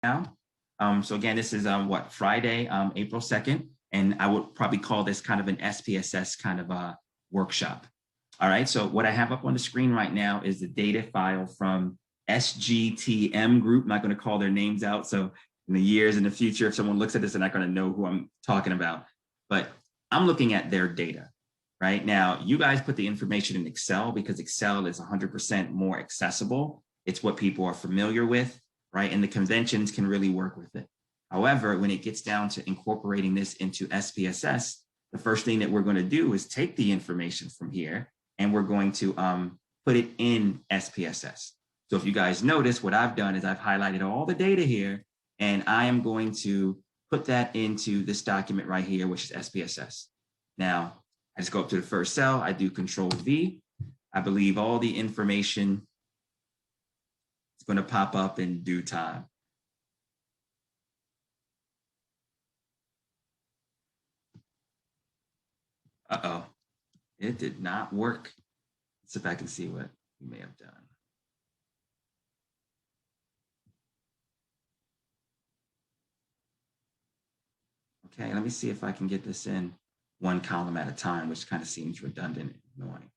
now. So again, this is what, Friday, April 2nd, and I would probably call this kind of an SPSS kind of a workshop. All right, so what I have up on the screen right now is the data file from SGTM group. I'm not going to call their names out. So in the years in the future, if someone looks at this, they're not going to know who I'm talking about. But I'm looking at their data. Right now, you guys put the information in Excel because Excel is 100% more accessible. It's what people are familiar with, right? And the conventions can really work with it. However, when it gets down to incorporating this into SPSS, the first thing that we're going to do is take the information from here and we're going to put it in SPSS. So if you guys notice, what I've done is I've highlighted all the data here, and I am going to put that into this document right here, which is SPSS. Now, I just go up to the first cell, I do Control V. I believe all the information is going to pop up in due time. Uh-oh, it did not work. Let's see if I can see what we may have done. Okay, let me see if I can get this in one column at a time, which kind of seems redundant and annoying.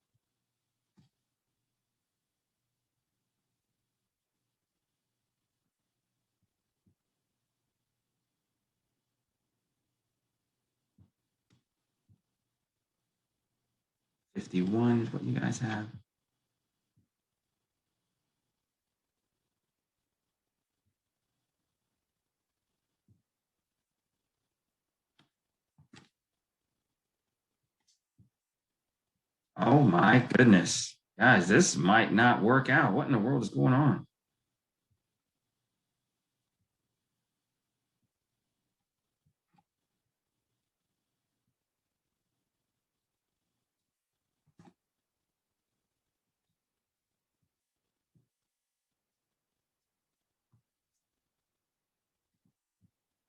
$51 is what you guys have. Oh my goodness. Guys, this might not work out. What in the world is going on?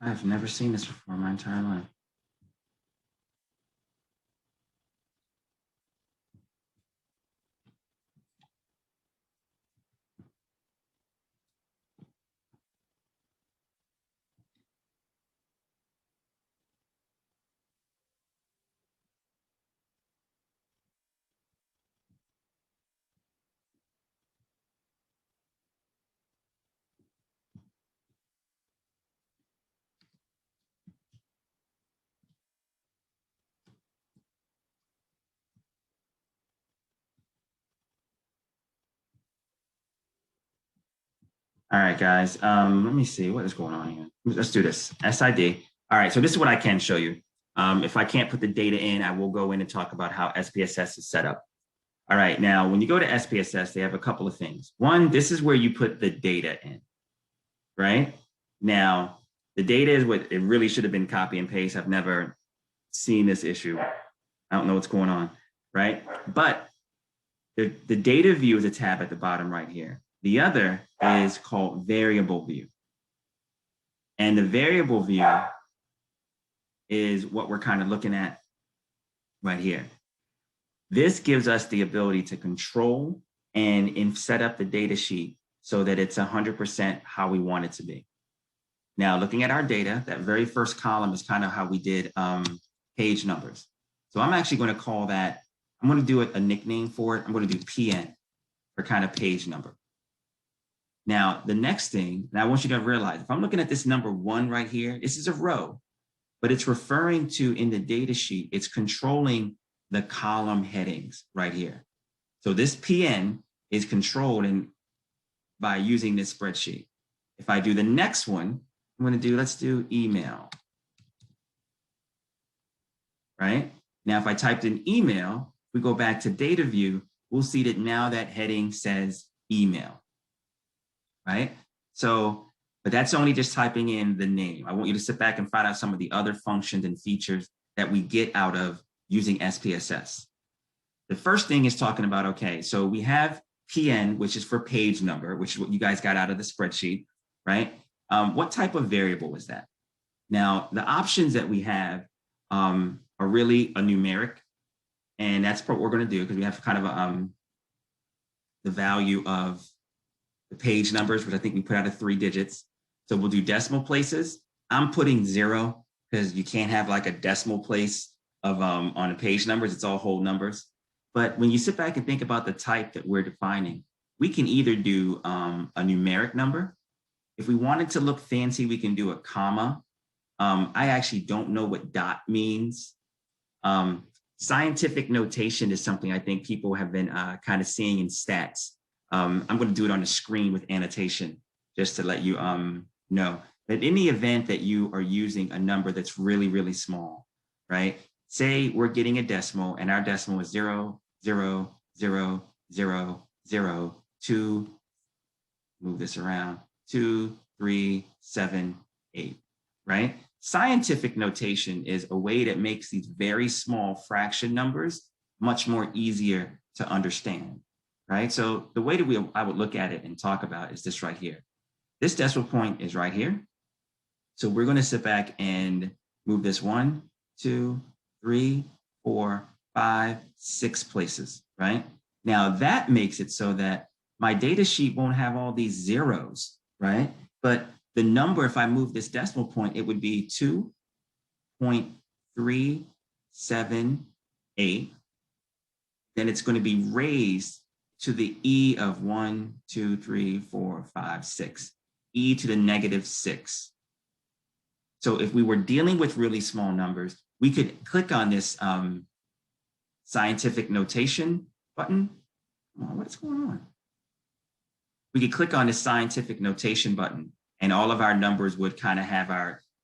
I've never seen this before in my entire life. All right, guys, let me see what is going on here. Let's do this, SID. All right, so this is what I can show you. If I can't put the data in, I will go in and talk about how SPSS is set up. All right, now when you go to SPSS, they have a couple of things. One, this is where you put the data in, right? Now, the data is what it really should have been copy and paste. I've never seen this issue. I don't know what's going on, right? But the data view is a tab at the bottom right here. The other is called variable view. And the variable view is what we're kind of looking at right here. This gives us the ability to control and set up the data sheet so that it's 100% how we want it to be. Now, looking at our data, that very first column is kind of how we did page numbers. So I'm actually going to call that, I'm going to do a nickname for it. I'm going to do PN for kind of page number. Now, the next thing, and I want you to realize, if I'm looking at this number 1 right here, this is a row, but it's referring to, in the data sheet, it's controlling the column headings right here. So this PN is controlled by using this spreadsheet. If I do the next one, I'm going to do, let's do email. Right? Now, if I typed in email, we go back to data view, we'll see that now that heading says email. Right? So, but that's only just typing in the name. I want you to sit back and find out some of the other functions and features that we get out of using SPSS. The first thing is talking about, okay, so we have PN, which is for page number, which is what you guys got out of the spreadsheet, right? What type of variable is that? Now, the options that we have are really a numeric, and that's what we're going to do because we have kind of the value of the page numbers, which I think we put out at 3 digits. So we'll do decimal places. I'm putting 0 because you can't have like a decimal place of on the page numbers. It's all whole numbers. But when you sit back and think about the type that we're defining, we can either do a numeric number. If we wanted to look fancy, we can do a comma. I actually don't know what dot means. Scientific notation is something I think people have been kind of seeing in stats. I'm going to do it on the screen with annotation just to let you know that in the event that you are using a number that's really, really small, right? Say we're getting a decimal and our decimal is 0, 0, 0, 0, 0, 2, move this around, 2, 3, 7, 8, right? Scientific notation is a way that makes these very small fraction numbers much more easier to understand, right? So the way that I would look at it and talk about is this right here. This decimal point is right here. So we're going to sit back and move this 1, 2, 3, 4, 5, 6 places, right? Now that makes it so that my data sheet won't have all these zeros, right? But the number, if I move this decimal point, it would be 2.378. Then it's going to be raised to the e of 1, 2, 3, 4, 5, 6, e to the negative 6. So if we were dealing with really small numbers, we could click on this scientific notation button. Come on, what is going on? We could click on this scientific notation button and all of our numbers would kind of have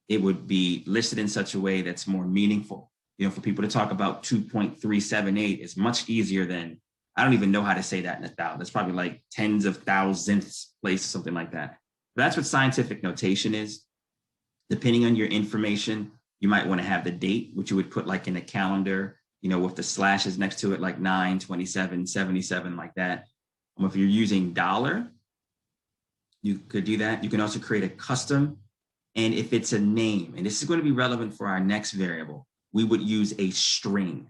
it would be listed in such a way that's more meaningful. You know, for people to talk about 2.378 is much easier than, I don't even know how to say that in a thousand. It's probably like tens of thousandths place, something like that. But that's what scientific notation is. Depending on your information, you might want to have the date, which you would put like in a calendar, you know, with the slashes next to it, like 9/27/77, like that. If you're using dollar, you could do that. You can also create a custom. And if it's a name, and this is going to be relevant for our next variable, we would use a string,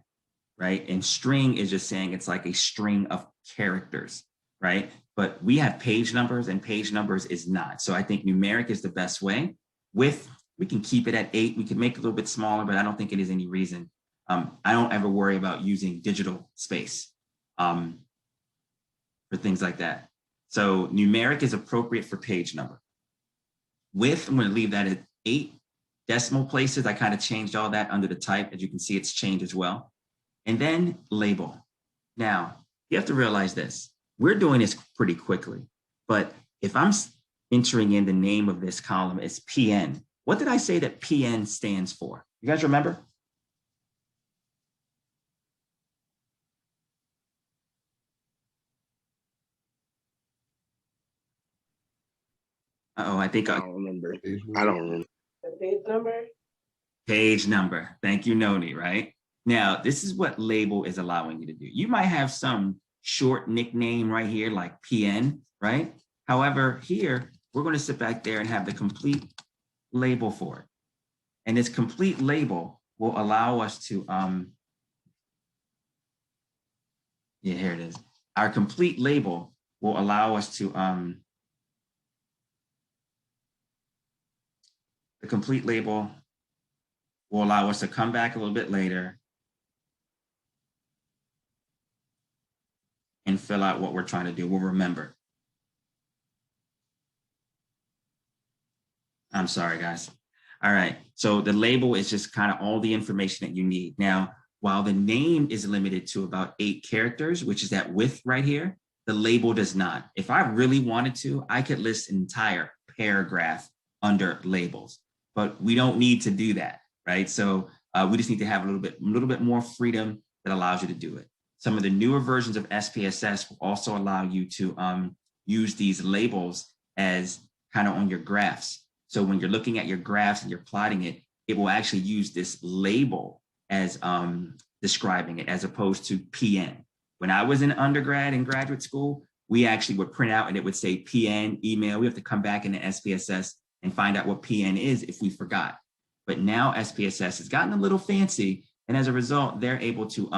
right? And string is just saying it's like a string of characters, right? But we have page numbers and page numbers is not. So I think numeric is the best way. We can keep it at 8. We can make it a little bit smaller, but I don't think it is any reason. I don't ever worry about using digital space for things like that. So numeric is appropriate for page number. Width, I'm going to leave that at 8 decimal places. I kind of changed all that under the type. As you can see, it's changed as well. And then label. Now, you have to realize this. We're doing this pretty quickly, but if I'm entering in the name of this column as PN, what did I say that PN stands for? You guys remember? Uh-oh, I think I don't remember. I don't remember. The page number? Page number. Thank you, Noni, right? Now, this is what label is allowing you to do. You might have some short nickname right here, like PN, right? However, here, we're going to sit back there and have the complete label for it. And this complete label will allow us to, yeah, here it is. Our complete label will allow us to, the complete label will allow us to come back a little bit later and fill out what we're trying to do. We'll remember. I'm sorry, guys. All right. So the label is just kind of all the information that you need. Now, while the name is limited to about 8 characters, which is that width right here, the label does not. If I really wanted to, I could list an entire paragraph under labels, but we don't need to do that, right? So we just need to have a little bit more freedom that allows you to do it. Some of the newer versions of SPSS will also allow you to use these labels as kind of on your graphs. So when you're looking at your graphs and you're plotting it, it will actually use this label as describing it as opposed to PN. When I was in undergrad and graduate school, we actually would print out and it would say PN email. We have to come back into SPSS and find out what PN is if we forgot. But now SPSS has gotten a little fancy, and as a result, they're able to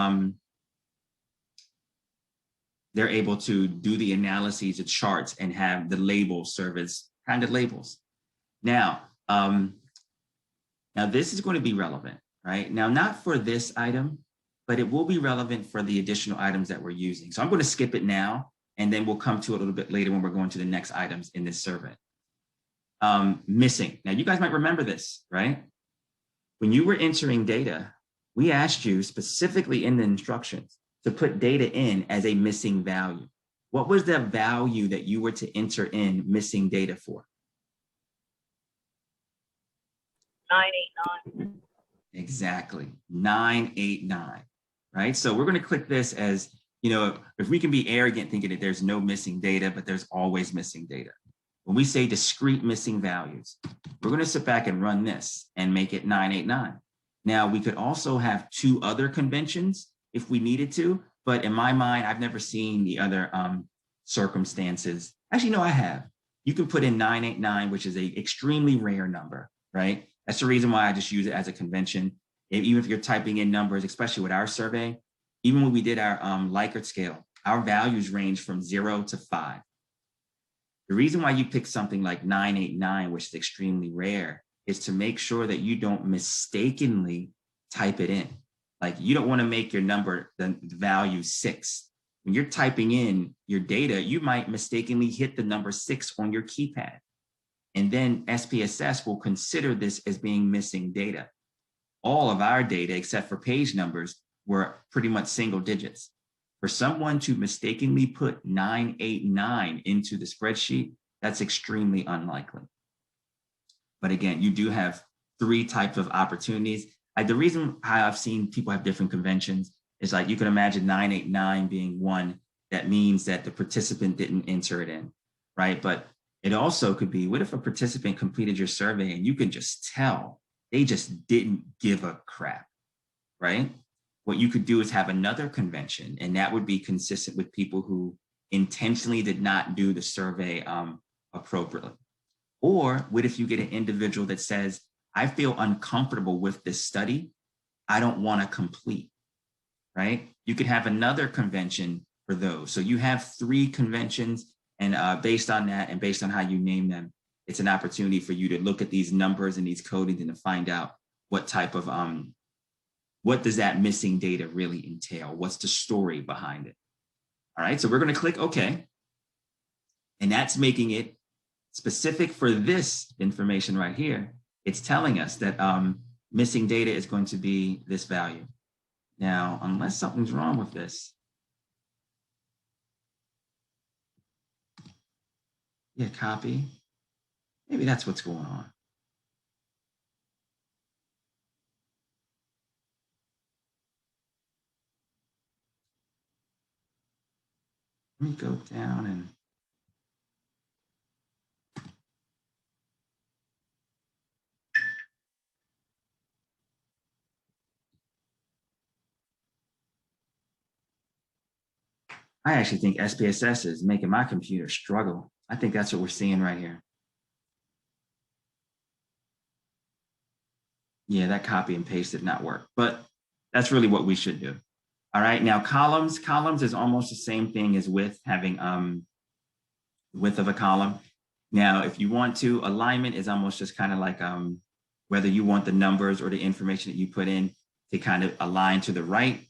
do the analyses of charts and have the labels serve as kind of labels. Now, now this is going to be relevant, right? Now, not for this item, but it will be relevant for the additional items that we're using. So I'm going to skip it now, and then we'll come to it a little bit later when we're going to the next items in this survey. Missing. Now, you guys might remember this, right? When you were entering data, we asked you specifically in the instructions to put data in as a missing value. What was the value that you were to enter in missing data for? 989. Exactly, 989, right? So we're going to click this as, you know, if we can be arrogant thinking that there's no missing data, but there's always missing data. When we say discrete missing values, we're going to sit back and run this and make it 989. Now, we could also have two other conventions if we needed to, but in my mind, I've never seen the other circumstances. Actually, no, I have. You can put in 989, which is an extremely rare number, right? That's the reason why I just use it as a convention. Even if you're typing in numbers, especially with our survey, even when we did our Likert scale, our values range from 0 to 5. The reason why you pick something like 989, which is extremely rare, is to make sure that you don't mistakenly type it in. Like you don't want to make your number the value 6. When you're typing in your data, you might mistakenly hit the number 6 on your keypad. And then SPSS will consider this as being missing data. All of our data, except for page numbers, were pretty much single digits. For someone to mistakenly put 989 into the spreadsheet, that's extremely unlikely. But again, you do have 3 types of opportunities. The reason how I've seen people have different conventions is like you can imagine 989 being one that means that the participant didn't enter it in, right? But it also could be, what if a participant completed your survey and you can just tell they just didn't give a crap, right? What you could do is have another convention, and that would be consistent with people who intentionally did not do the survey appropriately. Or what if you get an individual that says, I feel uncomfortable with this study, I don't want to complete, right? You could have another convention for those. So you have 3 conventions, and based on that and based on how you name them, it's an opportunity for you to look at these numbers and these codings and to find out what type of, what does that missing data really entail? What's the story behind it? All right, so we're going to click OK. And that's making it specific for this information right here. It's telling us that missing data is going to be this value. Now, unless something's wrong with this. Yeah, copy. Maybe that's what's going on. Let me go down and I actually think SPSS is making my computer struggle. I think that's what we're seeing right here. Yeah, that copy and paste did not work, but that's really what we should do. All right, now columns is almost the same thing as width, having width of a column. Now, if you want to, alignment is almost just kind of like whether you want the numbers or the information that you put in to kind of align to the right,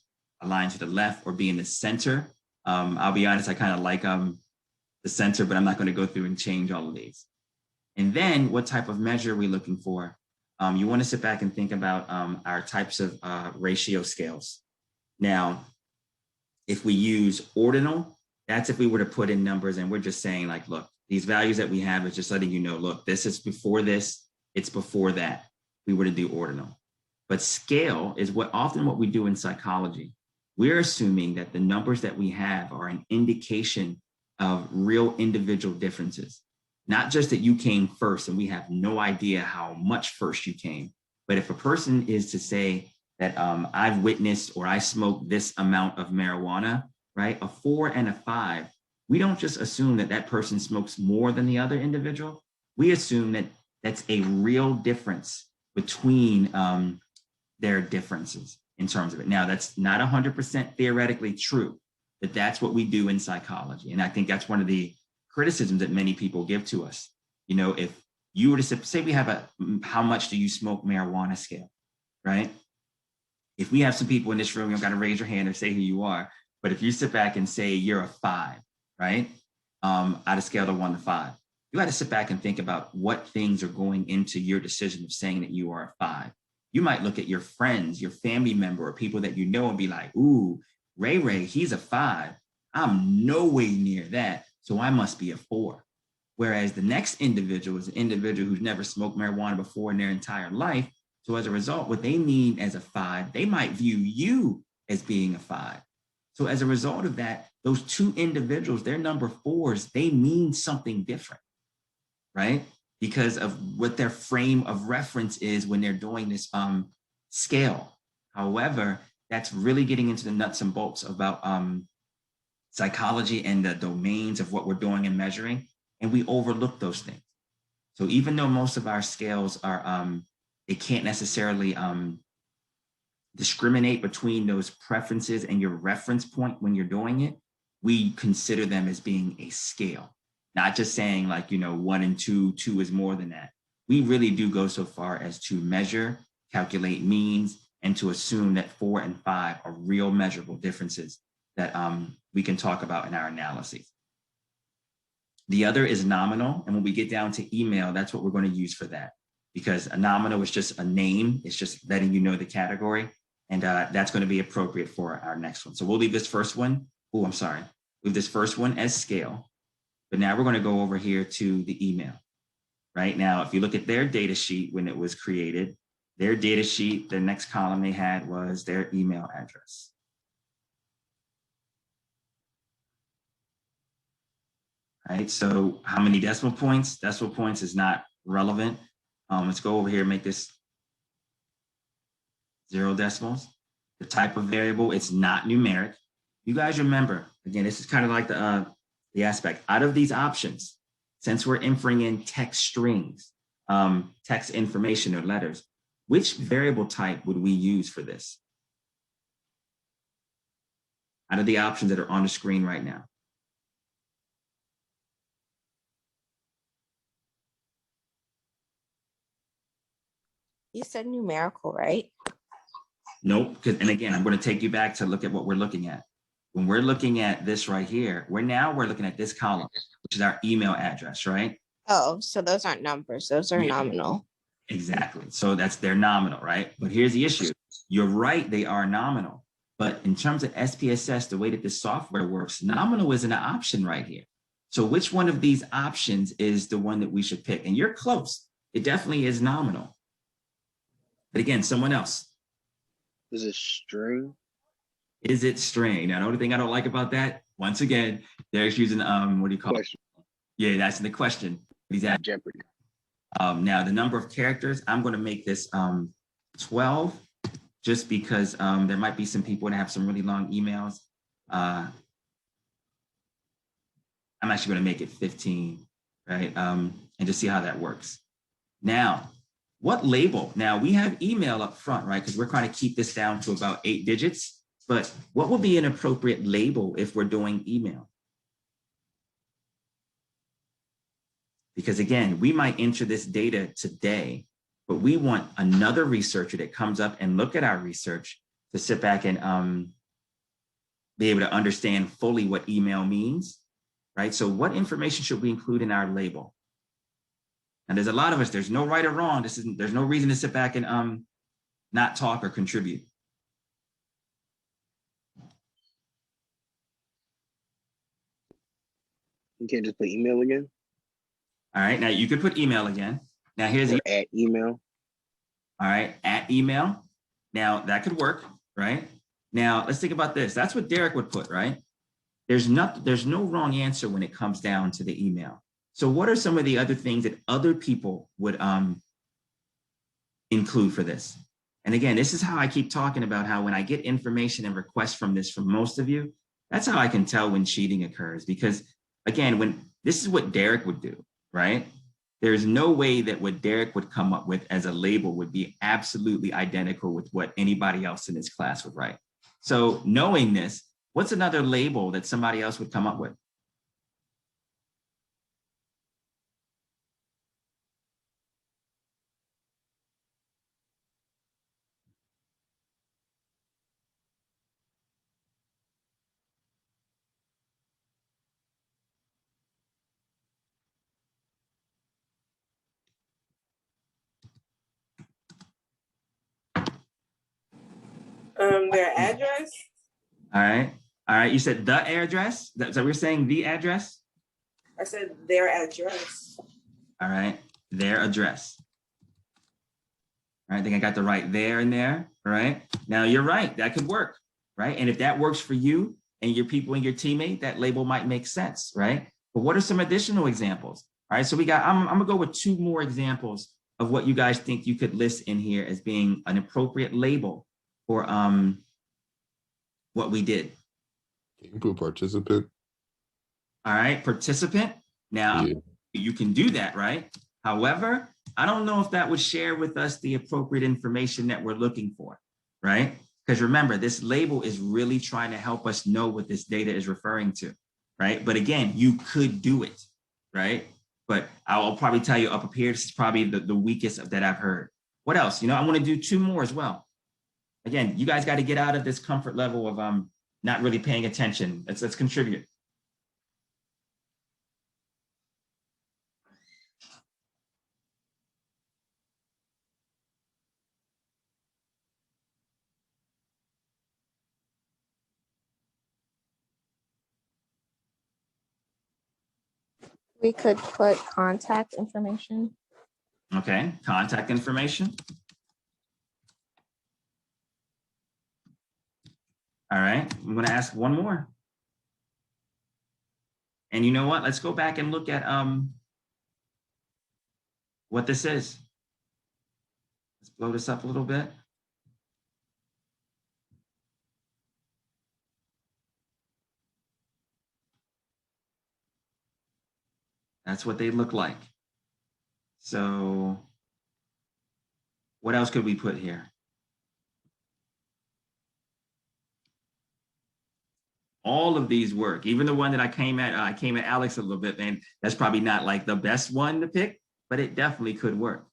align to the left, or be in the center. I'll be honest, I kind of like the center, but I'm not going to go through and change all of these. And then what type of measure are we looking for? You want to sit back and think about our types of ratio scales. Now, if we use ordinal, that's if we were to put in numbers and we're just saying like, look, these values that we have is just letting you know, look, this is before this, it's before that. We were to do ordinal. But scale is often what we do in psychology. We're assuming that the numbers that we have are an indication of real individual differences. Not just that you came first and we have no idea how much first you came, but if a person is to say that I've witnessed or I smoked this amount of marijuana, right? A 4 and a 5, we don't just assume that that person smokes more than the other individual. We assume that that's a real difference between their differences in terms of it. Now, that's not 100% theoretically true, but that's what we do in psychology. And I think that's one of the criticisms that many people give to us. You know, if you were to say we have a how much do you smoke marijuana scale, right? If we have some people in this room, you don't got to raise your hand or say who you are, but if you sit back and say you're a 5, right? Out of scale of 1 to 5, you got to sit back and think about what things are going into your decision of saying that you are a 5. You might look at your friends, your family member, or people that you know and be like, ooh, Ray, he's a 5. I'm no way near that, so I must be a 4. Whereas the next individual is an individual who's never smoked marijuana before in their entire life. So as a result, what they mean as a 5, they might view you as being a 5. So as a result of that, those two individuals, they're number 4s, they mean something different, right? Because of what their frame of reference is when they're doing this scale. However, that's really getting into the nuts and bolts about psychology and the domains of what we're doing and measuring, and we overlook those things. So even though most of our scales are, they can't necessarily discriminate between those preferences and your reference point when you're doing it, we consider them as being a scale, not just saying like, 1 and 2, 2 is more than that. We really do go so far as to measure, calculate means, and to assume that 4 and 5 are real measurable differences that we can talk about in our analyses. The other is nominal. And when we get down to email, that's what we're going to use for that, because a nominal is just a name. It's just letting you know the category. And that's going to be appropriate for our next one. So we'll leave this first one. Oh, I'm sorry. Leave this first one as scale. But now we're going to go over here to the email. Right now, if you look at their data sheet when it was created, their data sheet, the next column they had was their email address. Right, so how many decimal points? Decimal points is not relevant. Let's go over here and make this 0 decimals. The type of variable, it's not numeric. You guys remember, again, this is kind of like the aspect. Out of these options, since we're entering in text strings, text information or letters, which variable type would we use for this? Out of the options that are on the screen right now. You said numerical, right? Nope. And again, I'm going to take you back to look at what we're looking at. When we're looking at this right here, we're looking at this column, which is our email address, right? Oh, so those aren't numbers. Those are nominal. Exactly. So they're nominal, right? But here's the issue. You're right, they are nominal. But in terms of SPSS, the way that this software works, nominal is an option right here. So which one of these options is the one that we should pick? And you're close. It definitely is nominal. But again, someone else. Is it string? Is it string? Now, the only thing I don't like about that, once again, Derek's using, what do you call it? Yeah, that's in the question. He's at Jeopardy. Now, the number of characters, I'm going to make this 12, just because there might be some people that have some really long emails. I'm actually going to make it 15, right? And just see how that works. Now, what label? Now, we have email up front, right? Because we're trying to keep this down to about 8 digits. But what would be an appropriate label if we're doing email? Because again, we might enter this data today, but we want another researcher that comes up and look at our research to sit back and be able to understand fully what email means, right? So what information should we include in our label? And there's a lot of us, there's no right or wrong. There's no reason to sit back and not talk or contribute. You can't just put email again? All right, now you could put email again. Now here's or at email. All right, at email. Now that could work, right? Now let's think about this. That's what Derek would put, right? There's no wrong answer when it comes down to the email. So what are some of the other things that other people would include for this? And again, this is how I keep talking about how when I get information and requests from most of you, that's how I can tell when cheating occurs. Because again, when this is what Derek would do, right? There's no way that what Derek would come up with as a label would be absolutely identical with what anybody else in his class would write. So knowing this, what's another label that somebody else would come up with? saying their address? All right. All right. You said the address. So we're saying the address. I said their address. All right. Their address. All right. I think I got the right there and there. All right. Now you're right. That could work. Right. And if that works for you and your people and your teammate, that label might make sense. Right. But what are some additional examples? All right. So I'm going to go with 2 more examples of what you guys think you could list in here as being an appropriate label for what we did. You can put participant. All right, participant. Now, you can do that, right? However, I don't know if that would share with us the appropriate information that we're looking for, right? Because remember, this label is really trying to help us know what this data is referring to, right? But again, you could do it, right? But I'll probably tell you up here, this is probably the weakest that I've heard. What else? I want to do 2 more as well. Again, you guys got to get out of this comfort level of not really paying attention. Let's contribute. We could put contact information. Okay, contact information. All right, I'm going to ask one more. And you know what? Let's go back and look at what this is. Let's blow this up a little bit. That's what they look like. So what else could we put here? All of these work, even the one that I came at Alex a little bit, and that's probably not like the best one to pick, but it definitely could work.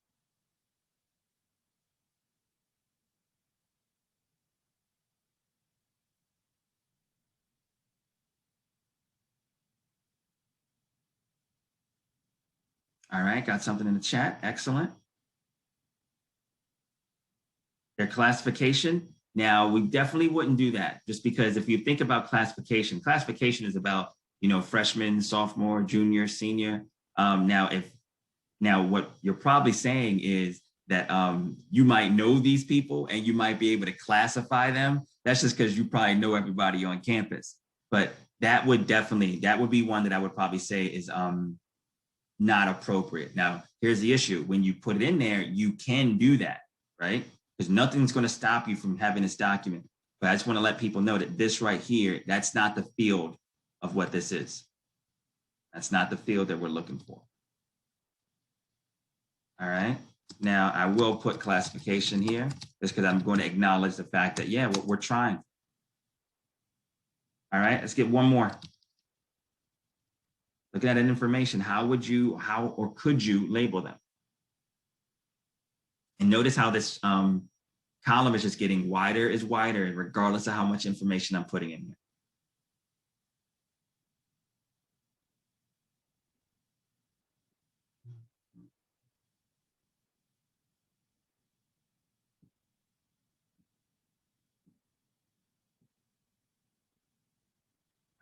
All right, got something in the chat. Excellent. Their classification. Now, we definitely wouldn't do that just because if you think about classification is about, freshman, sophomore, junior, senior. Now, what you're probably saying is that you might know these people and you might be able to classify them. That's just because you probably know everybody on campus. But that would be one that I would probably say is not appropriate. Now, here's the issue. When you put it in there, you can do that, right? Because nothing's going to stop you from having this document. But I just want to let people know that this right here, that's not the field of what this is. That's not the field that we're looking for. All right. Now, I will put classification here just because I'm going to acknowledge the fact that, yeah, we're trying. All right, let's get one more. Looking at that information, how or could you label them? And notice how this column is just getting wider regardless of how much information I'm putting in here.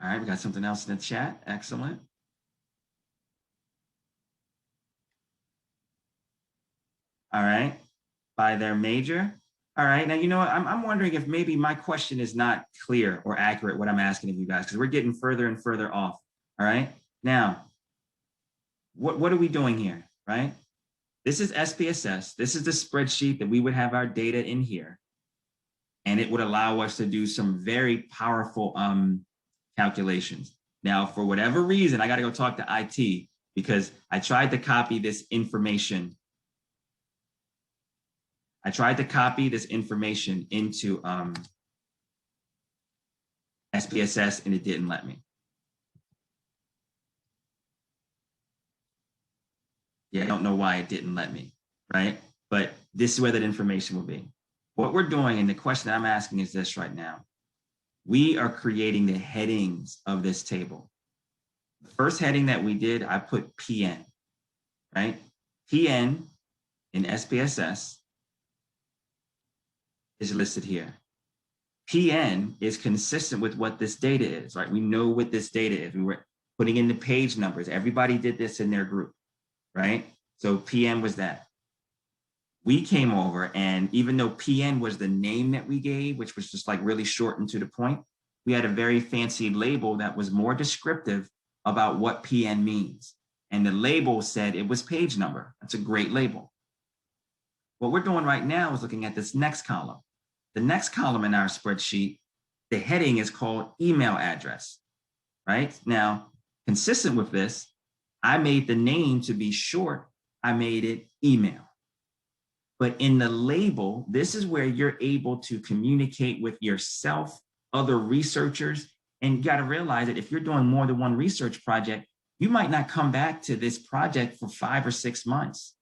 All right, we got something else in the chat. Excellent. All right, by their major. All right, now, you know what? I'm wondering if maybe my question is not clear or accurate, what I'm asking of you guys, because we're getting further and further off. All right, now, what are we doing here, right? This is SPSS. This is the spreadsheet that we would have our data in here. And it would allow us to do some very powerful calculations. Now, for whatever reason, I got to go talk to IT because I tried to copy this information. into SPSS and it didn't let me. Yeah, I don't know why it didn't let me, right? But this is where that information will be. What we're doing, and the question I'm asking is this right now. We are creating the headings of this table. The first heading that we did, I put PN, right? PN in SPSS is listed here. PN is consistent with what this data is, right? We know what this data is. We were putting in the page numbers. Everybody did this in their group, right? So PN was that. We came over, and even though PN was the name that we gave, which was just like really short and to the point, we had a very fancy label that was more descriptive about what PN means. And the label said it was page number. That's a great label. What we're doing right now is looking at this next column. The next column in our spreadsheet, the heading is called email address, right? Now, consistent with this, I made the name to be short. I made it email. But in the label, this is where you're able to communicate with yourself, other researchers, and you got to realize that if you're doing more than one research project, you might not come back to this project for 5 or 6 months.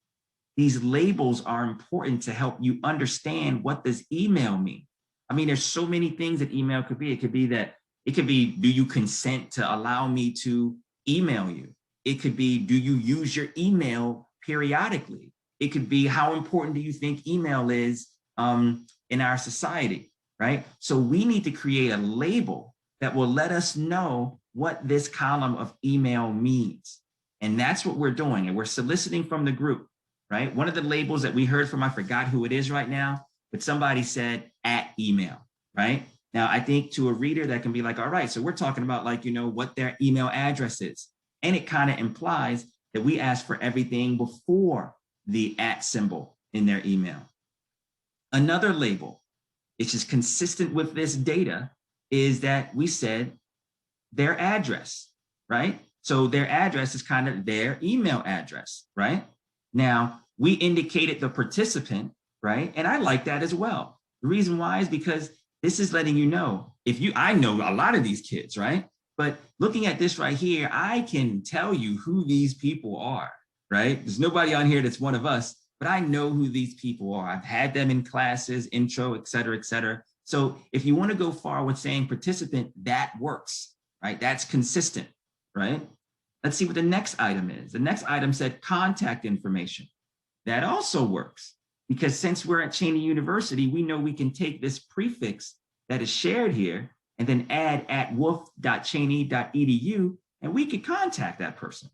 These labels are important to help you understand what does email mean. I mean, there's so many things that email could be. It could be, do you consent to allow me to email you? It could be, do you use your email periodically? It could be, how important do you think email is in our society, right? So we need to create a label that will let us know what this column of email means. And that's what we're doing. And we're soliciting from the group, right? One of the labels that we heard from, I forgot who it is right now, but somebody said @email, right? Now, I think to a reader that can be like, all right, so we're talking about like, what their email address is. And it kind of implies that we ask for everything before the @ symbol in their email. Another label, which is consistent with this data, is that we said their address, right? So their address is kind of their email address, right? Now, we indicated the participant, right? And I like that as well. The reason why is because this is letting you know, I know a lot of these kids, right? But looking at this right here, I can tell you who these people are, right? There's nobody on here that's one of us, but I know who these people are. I've had them in classes, intro, et cetera, et cetera. So if you want to go far with saying participant, that works, right? That's consistent, right? Let's see what the next item is. The next item said contact information. That also works because since we're at Cheney University, we know we can take this prefix that is shared here and then add @wolf.cheney.edu, and we could contact that person,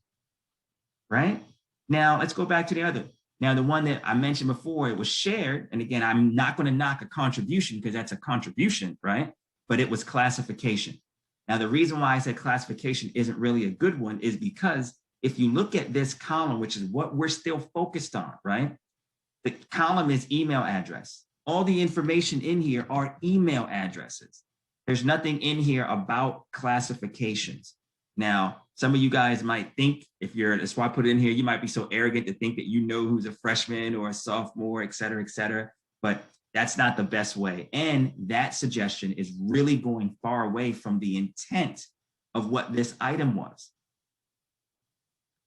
right? Now, let's go back to the other. Now, the one that I mentioned before, it was shared. And again, I'm not going to knock a contribution because that's a contribution, right? But it was classification. Now, the reason why I said classification isn't really a good one is because if you look at this column, which is what we're still focused on, right? The column is email address. All the information in here are email addresses. There's nothing in here about classifications. Now, some of you guys might think, that's why I put it in here, you might be so arrogant to think that you know who's a freshman or a sophomore, et cetera, but that's not the best way. And that suggestion is really going far away from the intent of what this item was.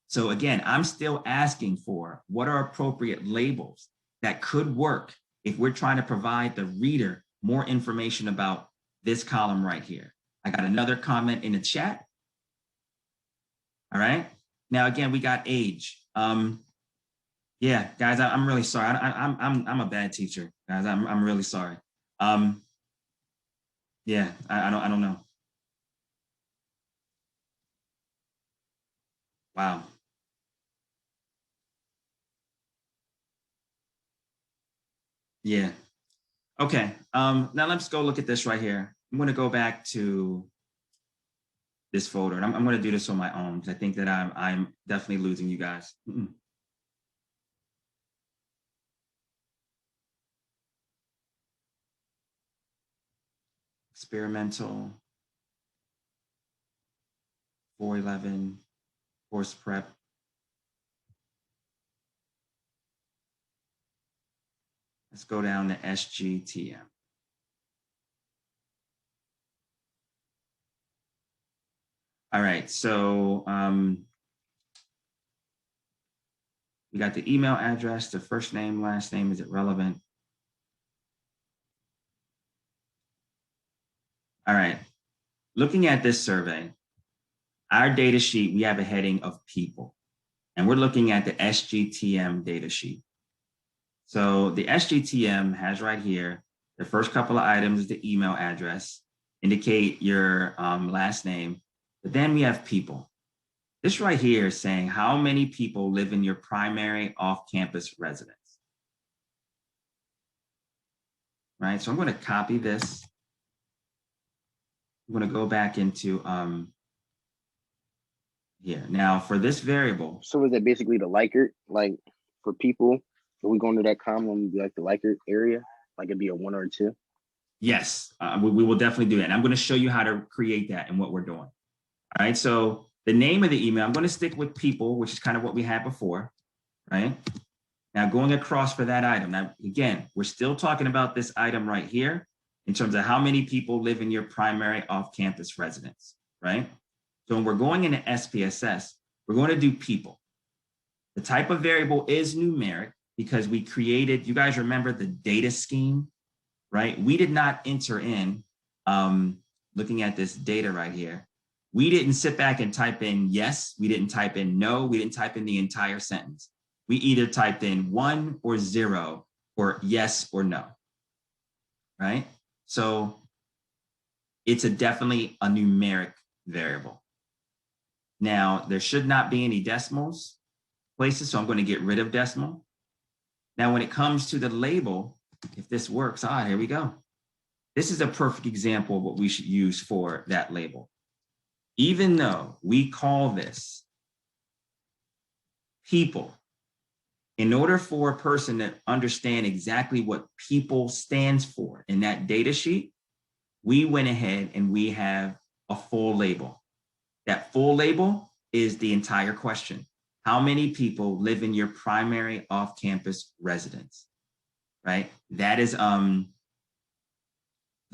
So again, I'm still asking for what are appropriate labels that could work if we're trying to provide the reader more information about this column right here. I got another comment in the chat. All right. Now, again, we got age. Yeah, guys, I'm really sorry. I'm a bad teacher, guys. I'm really sorry. Yeah, I don't know. Wow. Yeah. Okay. Now let's go look at this right here. I'm going to go back to this folder, and I'm going to do this on my own because I think that I'm definitely losing you guys. Experimental, 411, course prep. Let's go down to SGTM. All right, so we got the email address, the first name, last name, is it relevant? All right, looking at this survey, our data sheet, we have a heading of people, and we're looking at the SGTM data sheet. So the SGTM has right here The first couple of items is the email address, indicate your last name, but then we have people. This right here is saying how many people live in your primary off-campus residence. Right, so I'm going to copy this. I'm going to go back into here. Now for this variable. So is that basically the Likert, like for people? So we go into that column, be like the Likert area, like it'd be a 1 or a 2. Yes, we will definitely do that. And I'm going to show you how to create that and what we're doing. All right, so the name of the email, I'm going to stick with people, which is kind of what we had before, right? Now going across for that item. Now, again, we're still talking about this item right here in terms of how many people live in your primary off-campus residence, right? So when we're going into SPSS, we're going to do people. The type of variable is numeric because we created, you guys remember the data scheme, right? We did not enter in, looking at this data right here, we didn't sit back and type in yes, we didn't type in no, we didn't type in the entire sentence. We either typed in 1 or 0 or yes or no, right? So it's definitely a numeric variable. Now, there should not be any decimals places, so I'm going to get rid of decimal. Now, when it comes to the label, if this works, here we go. This is a perfect example of what we should use for that label. Even though we call this people, in order for a person to understand exactly what people stands for in that data sheet, we went ahead and we have a full label. That full label is the entire question. How many people live in your primary off-campus residence, right? That is the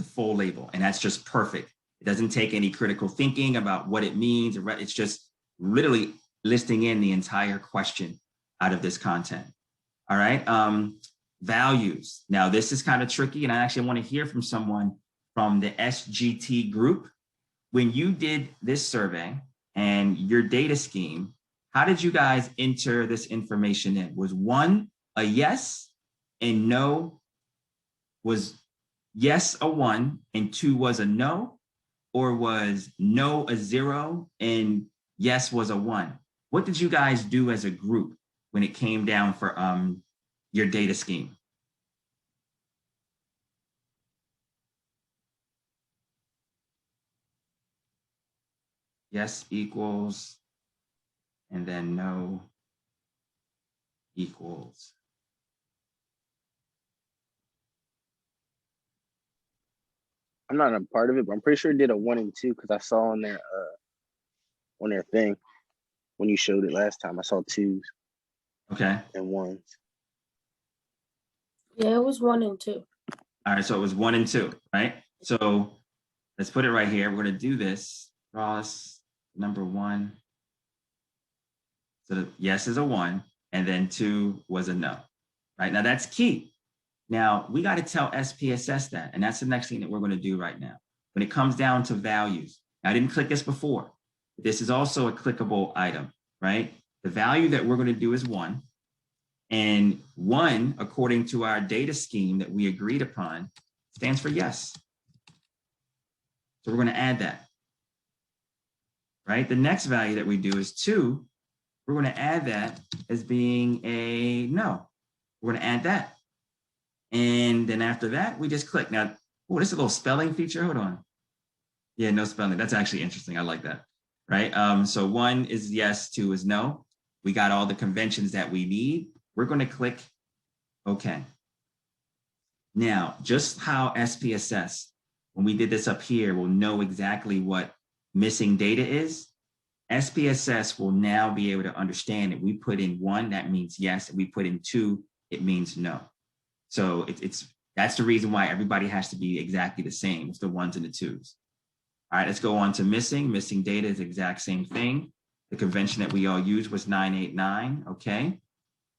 full label, and that's just perfect. It doesn't take any critical thinking about what it means. It's just literally listing in the entire question out of this content. All right, values. Now this is kind of tricky, and I actually want to hear from someone from the SGT group. When you did this survey and your data scheme, how did you guys enter this information in? Was 1 a yes and no? Was yes a 1 and 2 was a no? Or was no a 0 and yes was a 1? What did you guys do as a group when it came down for your data scheme? Yes equals, and then no equals. I'm not a part of it, but I'm pretty sure it did a 1 and 2 because I saw on their thing when you showed it last time. I saw 2s. Okay. And 1s. Yeah, it was 1 and 2. All right, so it was 1 and 2, right? So let's put it right here. We're going to do this. Cross number 1. So the yes is a 1, and then 2 was a no. Right now, that's key. Now, we got to tell SPSS that, and that's the next thing that we're going to do right now. When it comes down to values, now, I didn't click this before. This is also a clickable item, right? The value that we're going to do is 1. And 1, according to our data scheme that we agreed upon, stands for yes. So we're going to add that, right? The next value that we do is 2. We're going to add that as being a no. We're going to add that. And then after that, we just click. Now, oh, this is a little spelling feature. Hold on. Yeah, no spelling. That's actually interesting. I like that, right? So 1 is yes, 2 is no. We got all the conventions that we need. We're going to click OK. Now, just how SPSS, when we did this up here, will know exactly what missing data is. SPSS will now be able to understand that we put in 1, that means yes, and we put in 2, it means no. So that's the reason why everybody has to be exactly the same. It's the 1s and the 2s. All right, let's go on to missing. Missing data is the exact same thing. The convention that we all used was 989, okay?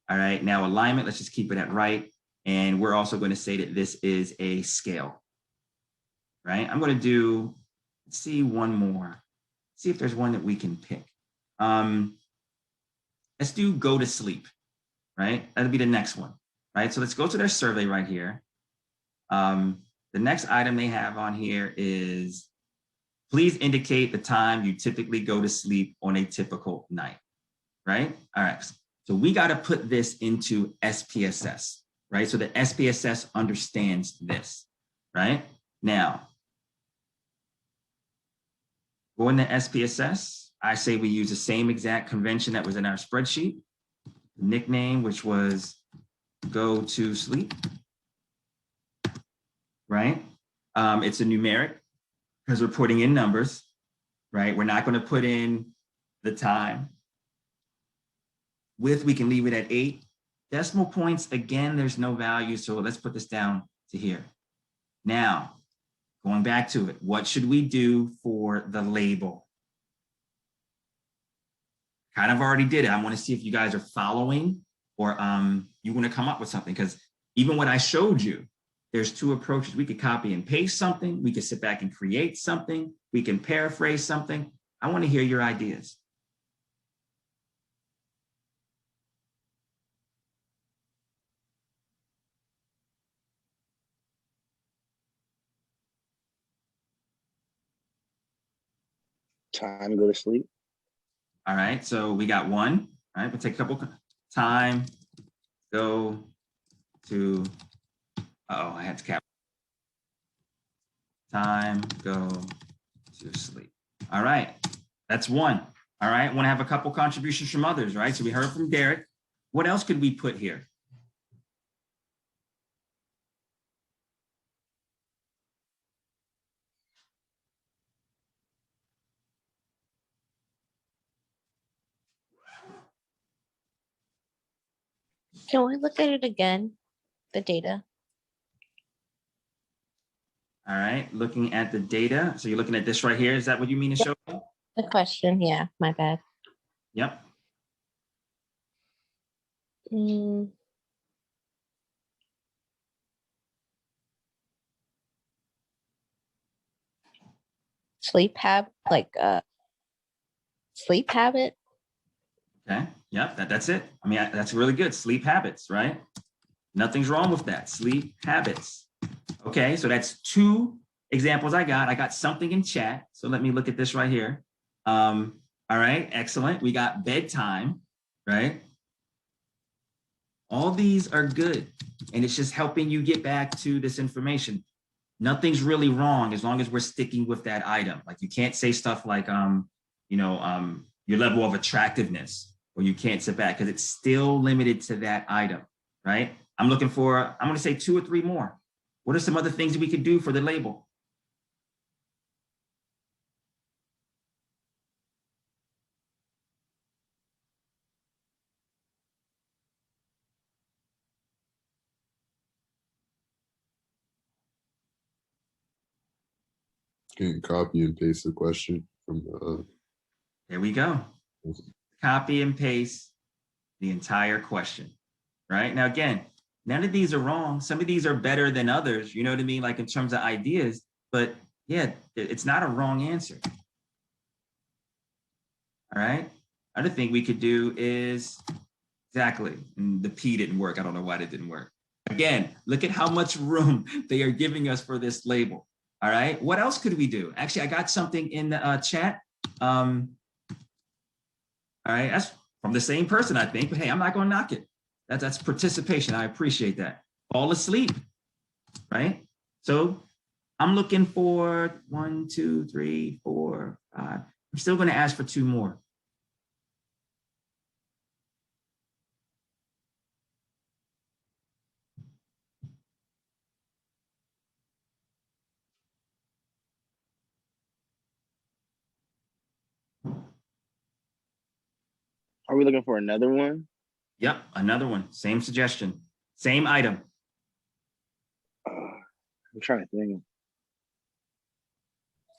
All right, now alignment, let's just keep it at right. And we're also going to say that this is a scale, right? I'm going to do, let's see, one more. See if there's one that we can pick. Let's do go to sleep, right? That'll be the next one, right? So let's go to their survey right here. The next item they have on here is, please indicate the time you typically go to sleep on a typical night, right? All right, so we got to put this into SPSS, right? So the SPSS understands this, right? Now, go into SPSS. I say we use the same exact convention that was in our spreadsheet. Nickname, which was go to sleep, right? It's a numeric because we're putting in numbers, right? We're not going to put in the time. Width, we can leave it at 8. Decimal points, again, there's no value, so let's put this down to here. Now, going back to it, what should we do for the label? Kind of already did it. I want to see if you guys are following or you want to come up with something, because even what I showed you, there's 2 approaches. We could copy and paste something. We could sit back and create something. We can paraphrase something. I want to hear your ideas. Time to go to sleep. All right, so we got 1. All right, we'll take a couple. Time, go to, uh-oh, I had to cap. Time, go to sleep. All right, that's 1. All right, I want to have a couple contributions from others, right? So we heard from Derek. What else could we put here? Can we look at it again? The data. All right, looking at the data. So you're looking at this right here. Is that what you mean to show? The question, yeah, my bad. Yep. Sleep habit, like sleep habit. Okay. Yep. That's it. I mean, that's really good. Sleep habits, right? Nothing's wrong with that. Sleep habits. Okay. So that's 2 examples I got. I got something in chat. So let me look at this right here. All right. Excellent. We got bedtime, right? All these are good. And it's just helping you get back to this information. Nothing's really wrong as long as we're sticking with that item. Like you can't say stuff like, your level of attractiveness, or you can't sit back, because it's still limited to that item, right? I'm going to say 2 or 3 more. What are some other things we could do for the label? Can copy and paste the question from There we go. Copy and paste the entire question, right? Now, again, none of these are wrong. Some of these are better than others, you know what I mean? Like in terms of ideas, but yeah, it's not a wrong answer. All right. Other thing we could do is exactly, and the P didn't work. I don't know why that didn't work. Again, look at how much room they are giving us for this label. All right. What else could we do? Actually, I got something in the chat. All right. That's from the same person, I think. But hey, I'm not going to knock it. That's participation. I appreciate that. Fall asleep. Right. So I'm looking for 1, 2, 3, 4, 5. I'm still going to ask for 2 more. Are we looking for another one? Yep, another one. Same suggestion. Same item. I'm trying to think.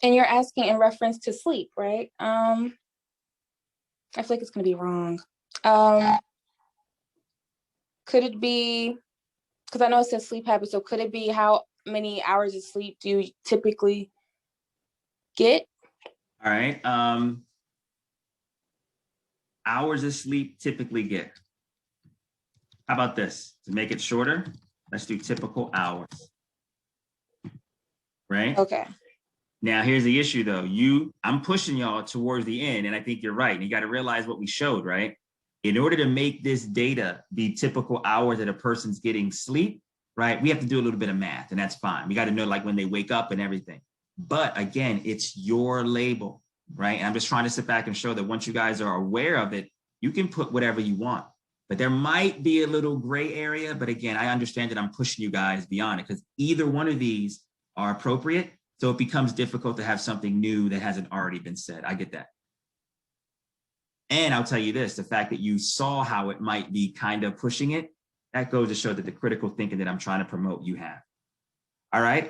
And you're asking in reference to sleep, right? I feel like it's gonna be wrong. Could it be, because I know it says sleep habits, so could it be how many hours of sleep do you typically get? All right. Hours of sleep typically get. How about this? To make it shorter, let's do typical hours. right? Okay. Now, here's the issue though. I'm pushing y'all towards the end, and I think you're right. And you got to realize what we showed, right? In order to make this data be typical hours that a person's getting sleep, right? We have to do a little bit of math, and that's fine. We got to know like when they wake up and everything. But again, it's your label, right? And I'm just trying to sit back and show that once you guys are aware of it, you can put whatever you want. But there might be a little gray area. But again, I understand that I'm pushing you guys beyond it because either one of these are appropriate. So it becomes difficult to have something new that hasn't already been said. I get that. And I'll tell you this, the fact that you saw how it might be kind of pushing it, that goes to show that the critical thinking that I'm trying to promote you have. All right.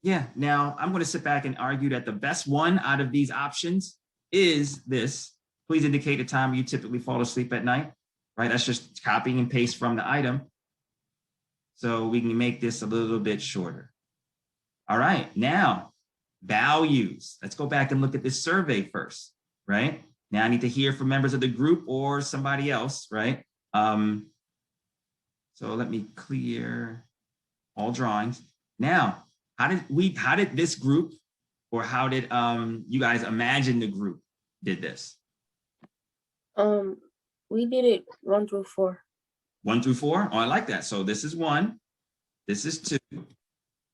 Yeah, now I'm going to sit back and argue that the best one out of these options is this. Please indicate the time you typically fall asleep at night, right? That's just copying and paste from the item. So we can make this a little bit shorter. All right, now values. Let's go back and look at this survey first, right? Now I need to hear from members of the group or somebody else, right? So let me clear all drawings. Now, how did this group, or how did you guys imagine the group did this? We did it 1 through 4. 1 through 4? Oh, I like that. So this is 1, this is 2,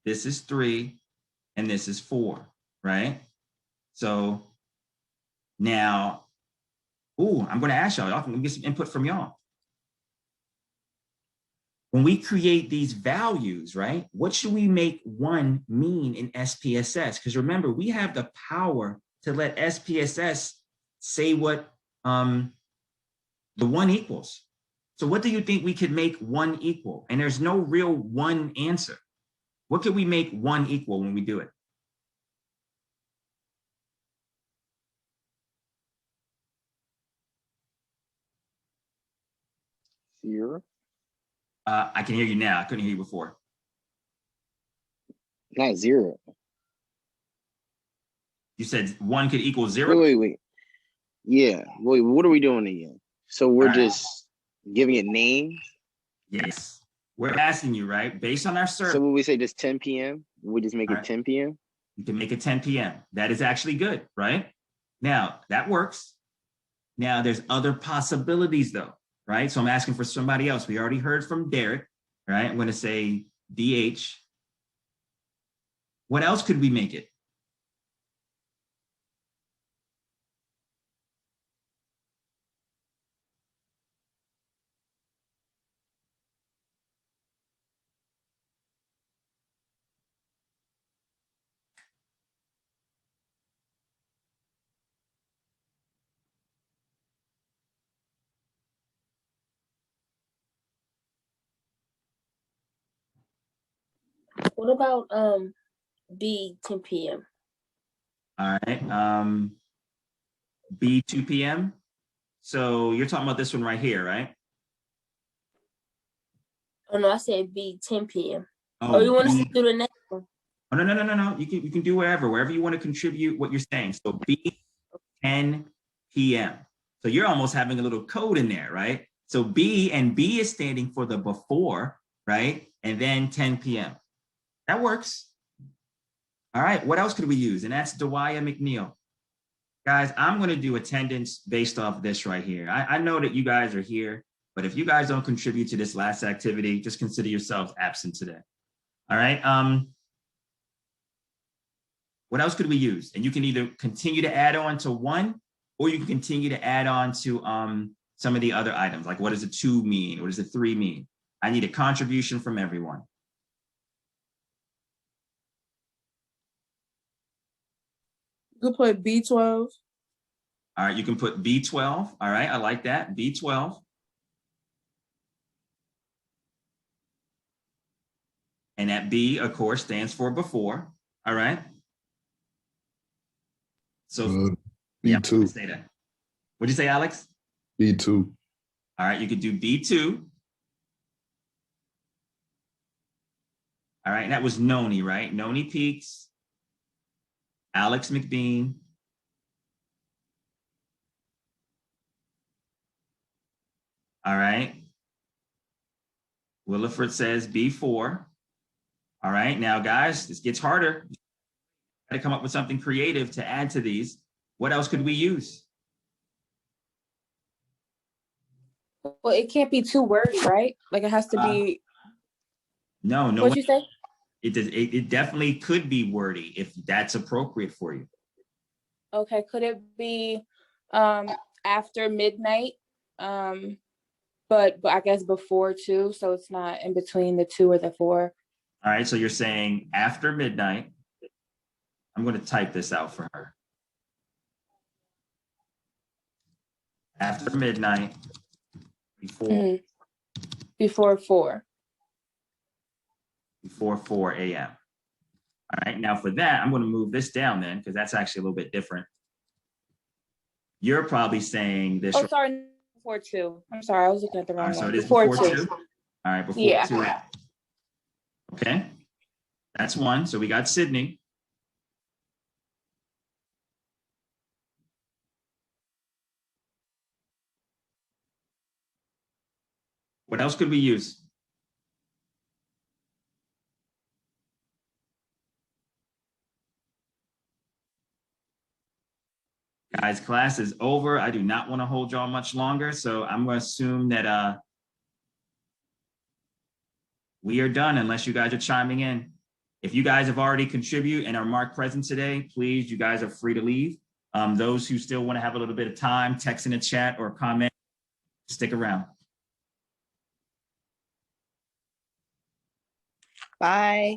this is 3, and this is 4, right? So now, I'm going to ask y'all. Y'all can get some input from y'all. When we create these values, right, what should we make 1 mean in SPSS? Because remember, we have the power to let SPSS say what the 1 equals. So what do you think we could make 1 equal? And there's no real 1 answer. What could we make 1 equal when we do it? Zero. I can hear you now. I couldn't hear you before. Not 0. You said 1 could equal 0? Wait. Yeah. Wait, what are we doing again? So we're just giving it names? Yes. We're asking you, right? Based on our survey. So when we say just 10 p.m., we just make it 10 p.m.? You can make it 10 p.m. That is actually good, right? Now, that works. Now, there's other possibilities, though, right? So I'm asking for somebody else. We already heard from Derek, right? I'm going to say DH. What else could we make it? What about B 10 p.m.? All right. B 2 p.m. So you're talking about this one right here, right? Oh no, I said B 10 p.m. Oh, Oh, you want us B, to do the next one? oh, no. You can do wherever you want to contribute what you're saying. So B 10 p.m. So you're almost having a little code in there, right? So B is standing for the before, right? And then 10 p.m. That works. All right, what else could we use? And that's Dewaya McNeil. Guys, I'm going to do attendance based off this right here. I know that you guys are here, but if you guys don't contribute to this last activity, just consider yourselves absent today. All right. What else could we use? And you can either continue to add on to 1, or you can continue to add on to some of the other items. Like, what does a 2 mean? What does a 3 mean? I need a contribution from everyone. You could put B12. All right, you can put B12. All right, I like that, B12. And that B, of course, stands for before. All right. So B2. Say that. What'd you say, Alex? B2. All right, you could do B2. All right, and that was Noni, right? Noni Peaks, Alex McBean. All right. Williford says B4. All right, now guys, this gets harder. Got to come up with something creative to add to these. What else could we use? Well, it can't be too wordy, right? Like it has to be. No, What'd you say? it definitely could be wordy if that's appropriate for you. Okay, could it be after midnight? But I guess before 2, so it's not in between the 2 or the 4. All right, so you're saying after midnight. I'm going to type this out for her. After midnight, before Before 4. before 4 a.m. All right, now for that, I'm going to move this down then, because that's actually a little bit different. You're probably saying this. Oh, sorry, before 2. I'm sorry, I was looking at the wrong So one. it is Before before 2. 2. All right, before Yeah. 2. Okay, that's one. So we got Sydney. What else could we use? Guys, class is over. I do not want to hold y'all much longer, so I'm going to assume that we are done unless you guys are chiming in. If you guys have already contributed and are marked present today, please, you guys are free to leave. Those who still want to have a little bit of time, text in the chat or comment, stick around. Bye.